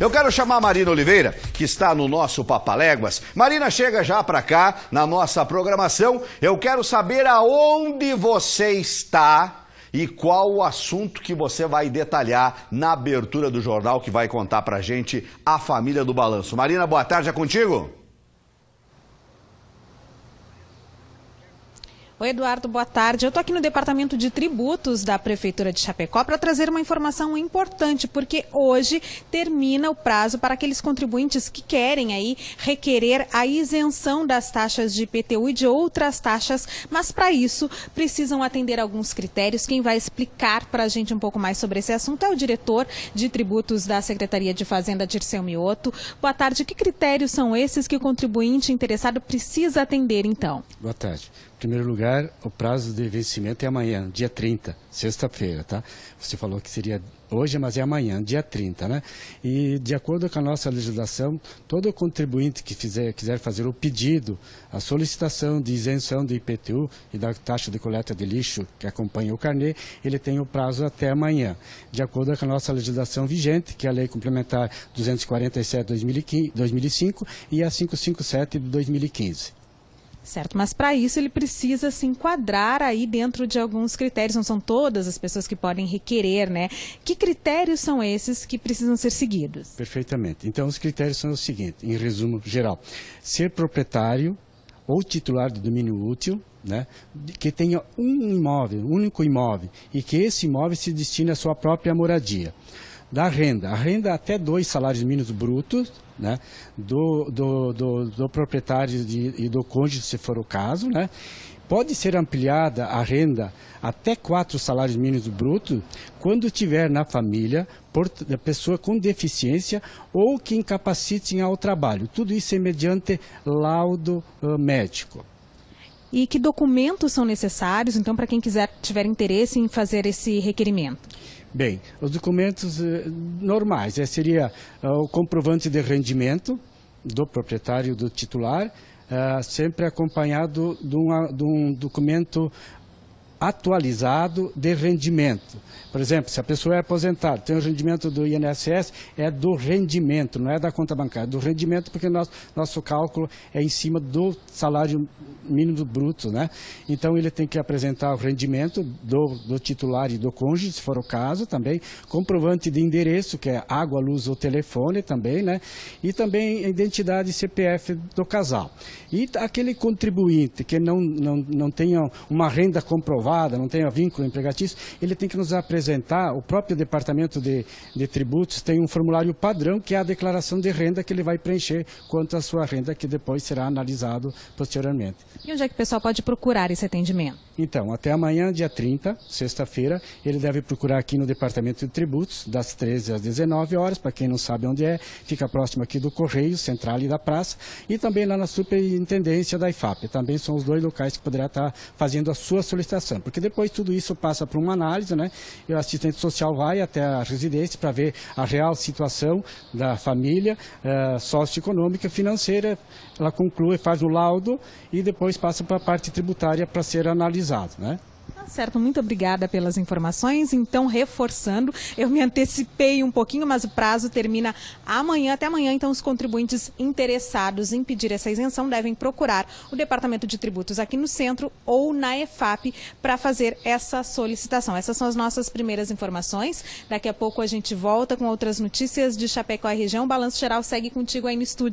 Eu quero chamar a Marina Oliveira, que está no nosso Papaléguas. Marina, chega já para cá na nossa programação. Eu quero saber aonde você está e qual o assunto que você vai detalhar na abertura do jornal que vai contar pra gente a família do Balanço. Marina, boa tarde, é contigo? Oi, Eduardo, boa tarde. Eu estou aqui no Departamento de Tributos da Prefeitura de Chapecó para trazer uma informação importante, porque hoje termina o prazo para aqueles contribuintes que querem aí requerer a isenção das taxas de IPTU e de outras taxas, mas para isso precisam atender alguns critérios. Quem vai explicar para a gente um pouco mais sobre esse assunto é o diretor de tributos da Secretaria de Fazenda, Dirceu Mioto. Boa tarde. Que critérios são esses que o contribuinte interessado precisa atender, então? Boa tarde. Em primeiro lugar, o prazo de vencimento é amanhã, dia 30, sexta-feira, tá? Você falou que seria hoje, mas é amanhã, dia 30, né? E de acordo com a nossa legislação, todo contribuinte que quiser fazer o pedido, a solicitação de isenção do IPTU e da taxa de coleta de lixo que acompanha o carnê, ele tem o prazo até amanhã. De acordo com a nossa legislação vigente, que é a Lei Complementar 247/2005 e a 557 de 2015. Certo, mas para isso ele precisa se enquadrar aí dentro de alguns critérios, não são todas as pessoas que podem requerer, né? Que critérios são esses que precisam ser seguidos? Perfeitamente. Então os critérios são os seguintes, em resumo geral: ser proprietário ou titular de domínio útil, né, que tenha um imóvel, um único imóvel, e que esse imóvel se destine à sua própria moradia. Da renda, a renda até 2 salários mínimos brutos, né, do proprietário e do cônjuge, se for o caso, né. Pode ser ampliada a renda até 4 salários mínimos brutos quando tiver na família pessoa com deficiência ou que incapacite ao trabalho. Tudo isso é mediante laudo médico. E que documentos são necessários, então, para quem tiver interesse em fazer esse requerimento? Bem, os documentos normais seria o comprovante de rendimento do proprietário, do titular, sempre acompanhado de um documento atualizado de rendimento. Por exemplo, se a pessoa é aposentada, tem o rendimento do INSS, é do rendimento, não é da conta bancária, do rendimento, porque nosso cálculo é em cima do salário mínimo bruto, né? Então ele tem que apresentar o rendimento do titular e do cônjuge, se for o caso também, comprovante de endereço, que é água, luz ou telefone também, né? E também a identidade CPF do casal. E aquele contribuinte que não tenha uma renda comprovada, não tenha vínculo empregatício, ele tem que nos apresentar, o próprio Departamento de Tributos tem um formulário padrão, que é a declaração de renda que ele vai preencher quanto à sua renda, que depois será analisado posteriormente. E onde é que o pessoal pode procurar esse atendimento? Então, até amanhã, dia 30, sexta-feira, ele deve procurar aqui no Departamento de Tributos, das 13 às 19 horas, para quem não sabe onde é, fica próximo aqui do Correio, Central e da Praça, e também lá na Superintendência da IFAP. Também são os 2 locais que poderá estar fazendo a sua solicitação, porque depois tudo isso passa por uma análise, né? E o assistente social vai até a residência para ver a real situação da família, socioeconômica, financeira, ela conclui, faz o laudo e depois passa para a parte tributária para ser analisado, né? Certo, muito obrigada pelas informações. Então, reforçando, eu me antecipei um pouquinho, mas o prazo termina amanhã, até amanhã. Então, os contribuintes interessados em pedir essa isenção devem procurar o Departamento de Tributos aqui no centro ou na EFAP para fazer essa solicitação. Essas são as nossas primeiras informações. Daqui a pouco a gente volta com outras notícias de Chapecó e região. O Balanço Geral segue contigo aí no estúdio.